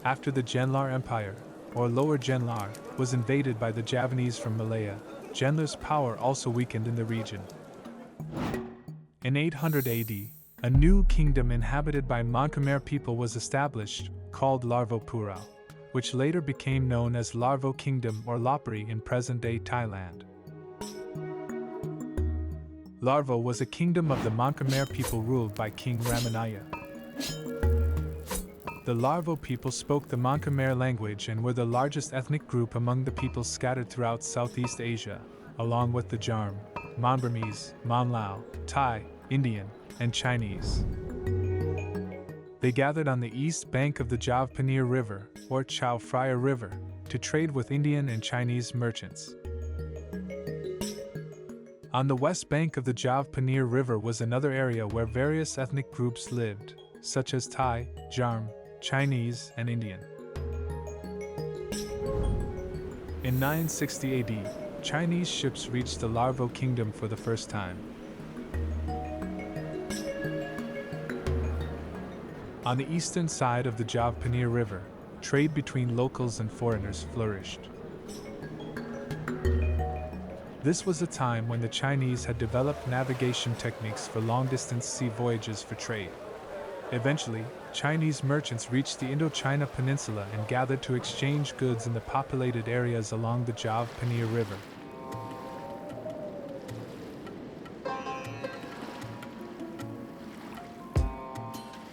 After the Khmer Empire, or Lower Khmer, was invaded by the Javanese from Malaya, Khmer's power also weakened in the region. In 800 AD, a new kingdom inhabited by Mon-Khmer people was established, called Larvo Purao, which later became known as Larvo Kingdom or Lopburi in present-day Thailand. Larvo was a kingdom of the Mon-Khmer people ruled by King Ramanaya. The Larvo people spoke the Mon-Khmer language and were the largest ethnic group among the peoples scattered throughout Southeast Asia, along with the Jarm, Mon Burmese, Mon Lao, Thai, Indian, and Chinese. They gathered on the east bank of the Jav Paneer River, or Chao Phraya River, to trade with Indian and Chinese merchants. On the west bank of the Jav Paneer River was another area where various ethnic groups lived, such as Thai, Jarm, Chinese, and Indian. In 960 AD, Chinese ships reached the Larvo Kingdom for the first time. On the eastern side of the Jav Paneer River, trade between locals and foreigners flourished. This was a time when the Chinese had developed navigation techniques for long-distance sea voyages for trade. Eventually, Chinese merchants reached the Indochina Peninsula and gathered to exchange goods in the populated areas along the Jav Paneer River.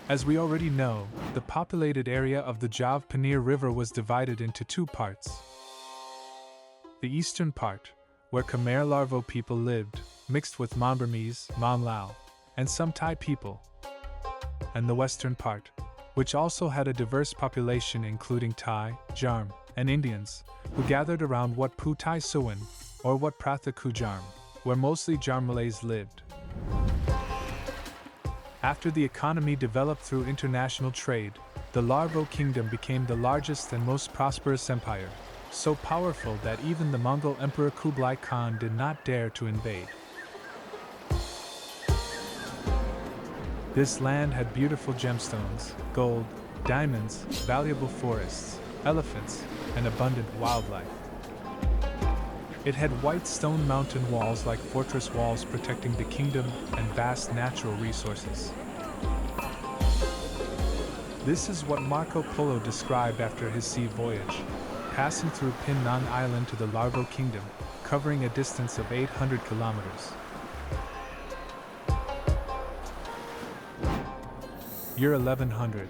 As we already know, the populated area of the Jav Paneer River was divided into two parts. The eastern part, where Khmer Lavo people lived, mixed with Mon Burmese, Mon Lao, and some Thai people, and the western part, which also had a diverse population including Thai, Jarm, and Indians, who gathered around Wat Pu Thai Suan, or Wat Prathaku Jarm, where mostly Jarm Malays lived. After the economy developed through international trade, the Larvo Kingdom became the largest and most prosperous empire, so powerful that even the Mongol Emperor Kublai Khan did not dare to invade. This land had beautiful gemstones, gold, diamonds, valuable forests, elephants, and abundant wildlife. It had white stone mountain walls like fortress walls protecting the kingdom and vast natural resources. This is what Marco Polo described after his sea voyage, passing through Pinnan Island to the Larvo Kingdom, covering a distance of 800 kilometers. Year 1100.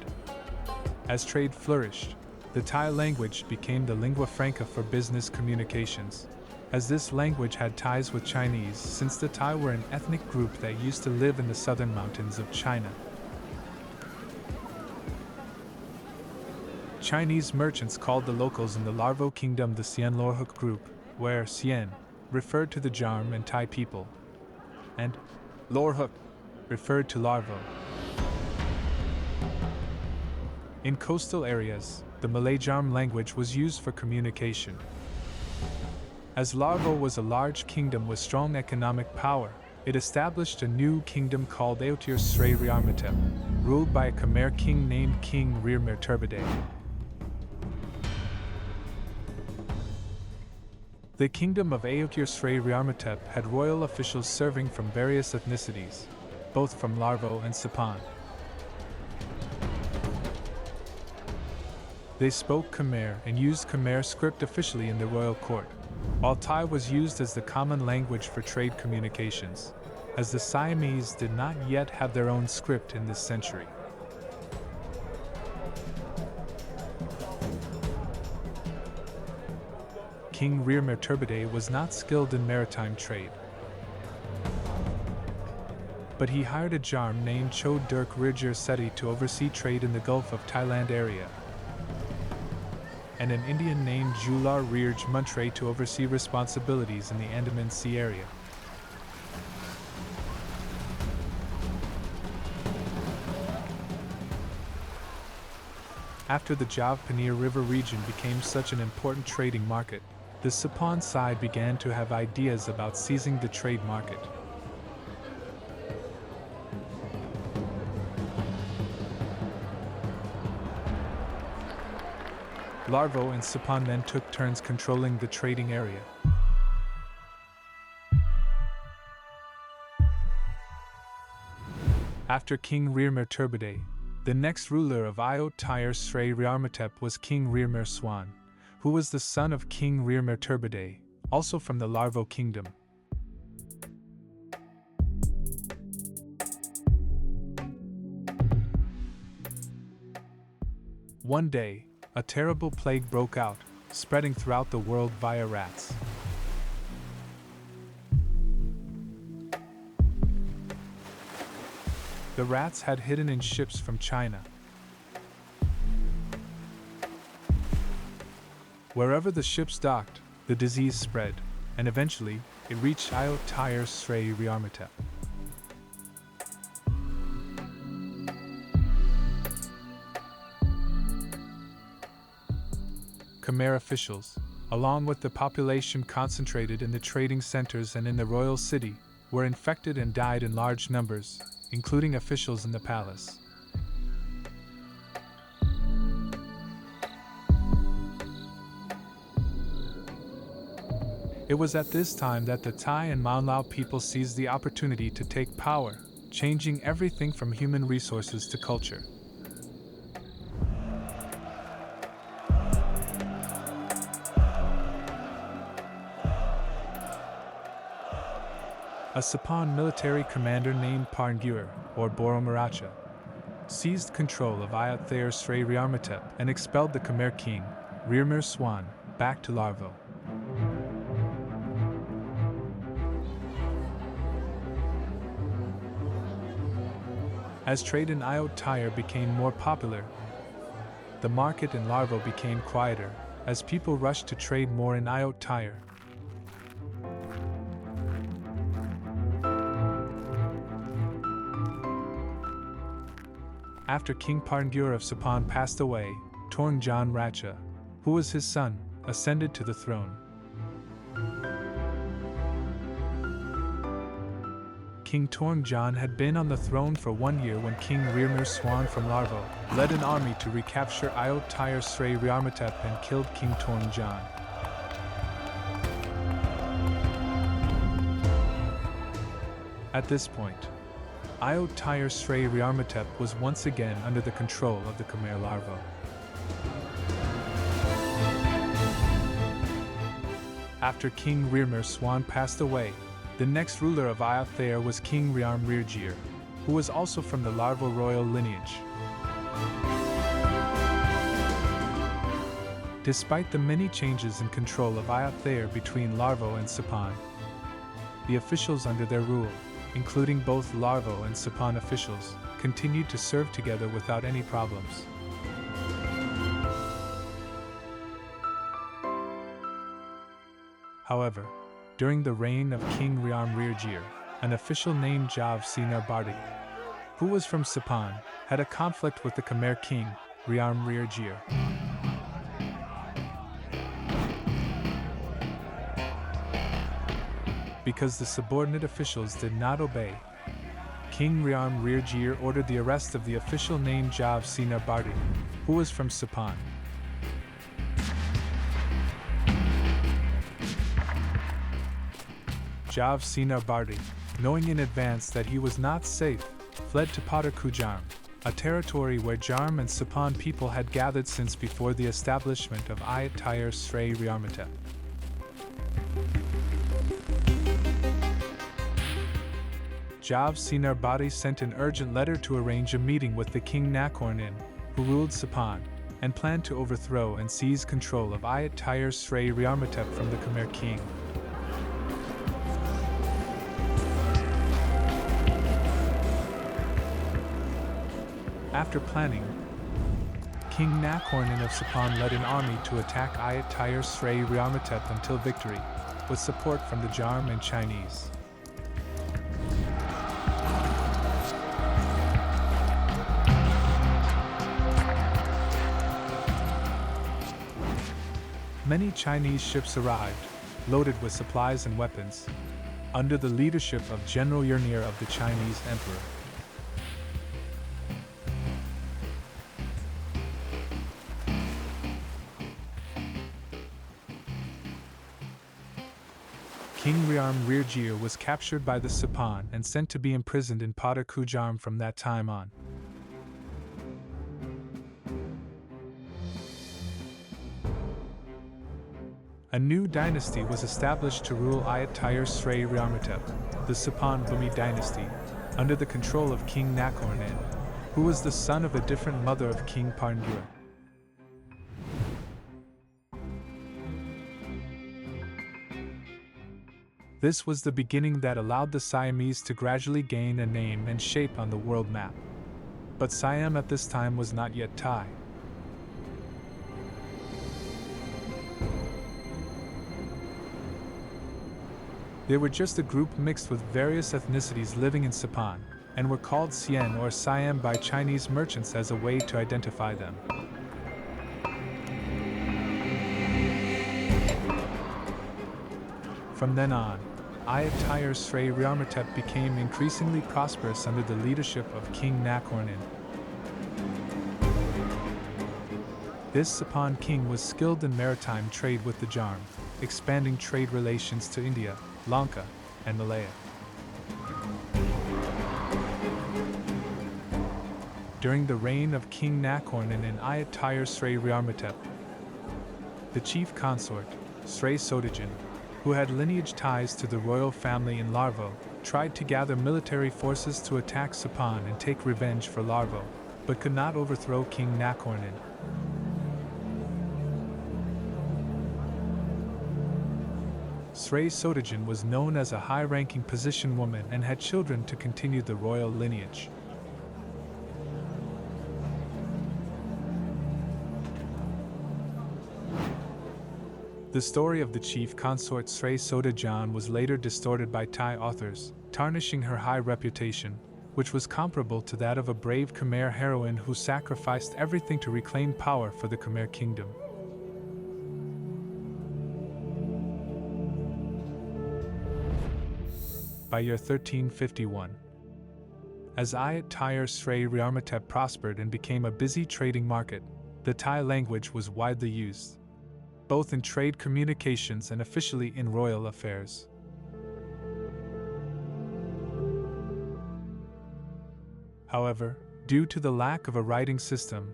As trade flourished, the Thai language became the lingua franca for business communications, as this language had ties with Chinese since the Thai were an ethnic group that used to live in the southern mountains of China. Chinese merchants called the locals in the Larvo Kingdom the Sien Lorhook group, where Sien referred to the Jarm and Thai people, and Lorhook referred to Larvo. In coastal areas, the Malay Jarm language was used for communication. As Larvo was a large kingdom with strong economic power, it established a new kingdom called Ayotyear Srey Rearmatep, ruled by a Khmer king named King Rearmatep. The kingdom of Ayotyear Srey Rearmatep had royal officials serving from various ethnicities, both from Larvo and Sapan. They spoke Khmer and used Khmer script officially in the royal court, while Thai was used as the common language for trade communications, as the Siamese did not yet have their own script in this century. King Rearmatep was not skilled in maritime trade, but he hired a Jarm named Cho Dirk Rirjir Seti to oversee trade in the Gulf of Thailand area, and an Indian named Jular Rirj Muntre to oversee responsibilities in the Andaman Sea area. After the Jav Paneer River region became such an important trading market, the Sapan side began to have ideas about seizing the trade market. Larvo and Sapon then took turns controlling the trading area. After King Rearmatep, the next ruler of Ayotyear Srey Rearmatep was King Rearmer Swan, who was the son of King Rearmatep, also from the Larvo kingdom. One day, a terrible plague broke out, spreading throughout the world via rats. The rats had hidden in ships from China. Wherever the ships docked, the disease spread, and eventually, it reached Ayotyear Srey Rearmatep. Khmer officials, along with the population concentrated in the trading centers and in the royal city, were infected and died in large numbers, including officials in the palace. It was at this time that the Thai and Khmer Lavo people seized the opportunity to take power, changing everything from human resources to culture. A Sapon military commander named Parngur, or Boromiracha, seized control of Ayotyear Srey Rearmatep and expelled the Khmer king, Rearmer Swan, back to Larvo. As trade in Ayutthaya became more popular, the market in Larvo became quieter, as people rushed to trade more in Ayutthaya. After King Parngur of Sapon passed away, Torngjan Racha, who was his son, ascended to the throne. King Torngjan had been on the throne for 1 year when King Rearmer Swan from Larvo led an army to recapture Ayotyear Srey Rearmatep and killed King Torngjan. At this point, Ayotyear Srey Rearmatep was once again under the control of the Khmer Lavo. After King Rearmer Swan passed away, the next ruler of Ayotthaya was King Rearm Rearjir, who was also from the Larvo royal lineage. Despite the many changes in control of Ayotthaya between Larvo and Sapon, the officials under their rule, including both Larvo and Sapon officials, continued to serve together without any problems. However, during the reign of King Rearm Rearjir, an official named Jav Sinar Bardi, who was from Sapon, had a conflict with the Khmer king, Rearm Rearjir. Because the subordinate officials did not obey, King Rearm Rearjir ordered the arrest of the official named Jav Sinar Bardi, who was from Sapon. Jav Sinar Bardi, knowing in advance that he was not safe, fled to Padarkujarm, a territory where Jarm and Sapon people had gathered since before the establishment of Ayotyear Srey Rearmatep. Jav Sinar Bardi sent an urgent letter to arrange a meeting with the King Nakornin, who ruled Sapon, and planned to overthrow and seize control of Ayotyear Srey Rearmatep from the Khmer king. After planning, King Nakornin of Sapon led an army to attack Ayotyear Srey Rearmatep until victory, with support from the Jarm and Chinese. Many Chinese ships arrived, loaded with supplies and weapons, under the leadership of General Urnir of the Chinese Emperor. King Rearmatep was captured by the Sipan and sent to be imprisoned in Potter Kujarm from that time on. A new dynasty was established to rule Ayutthaya Srey Rearmatep, the Sipan Bhumi dynasty, under the control of King Nakorn, who was the son of a different mother of King Parngur. This was the beginning that allowed the Siamese to gradually gain a name and shape on the world map. But Siam at this time was not yet Thai. They were just a group mixed with various ethnicities living in Sipan, and were called Sian or Siam by Chinese merchants as a way to identify them. From then on, Ayotyear Srey Rearmatep became increasingly prosperous under the leadership of King Nakorn. This Sipan king was skilled in maritime trade with the Jarm, expanding trade relations to India, Lanka, and Malaya. During the reign of King Nakorn in Ayutthaya Srey Rearmatep, the chief consort, Srey Sodajan, who had lineage ties to the royal family in Larvo, tried to gather military forces to attack Sipan and take revenge for Larvo, but could not overthrow King Nakorn. Srey Sodajan was known as a high-ranking position woman and had children to continue the royal lineage. The story of the chief consort Srey Sodajan was later distorted by Thai authors, tarnishing her high reputation, which was comparable to that of a brave Khmer heroine who sacrificed everything to reclaim power for the Khmer kingdom. By year 1351, as Ayotyear Srey Rearmatep prospered and became a busy trading market, the Thai language was widely used, both in trade communications and officially in royal affairs. However, due to the lack of a writing system,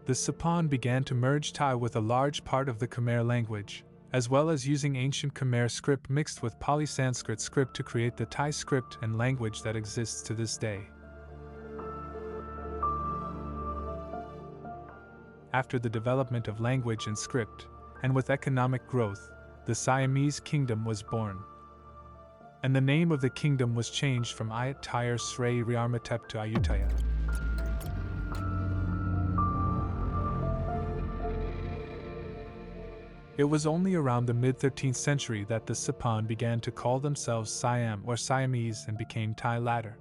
the Sipan began to merge Thai with a large part of the Khmer language, as well as using ancient Khmer script mixed with Pali-Sanskrit script to create the Thai script and language that exists to this day. After the development of language and script, and with economic growth, the Siamese kingdom was born. And the name of the kingdom was changed from Ayutthaya Srey Rearmatep to Ayutthaya. It was only around the mid-13th century that the Sipan began to call themselves Siam or Siamese and became Thai latter.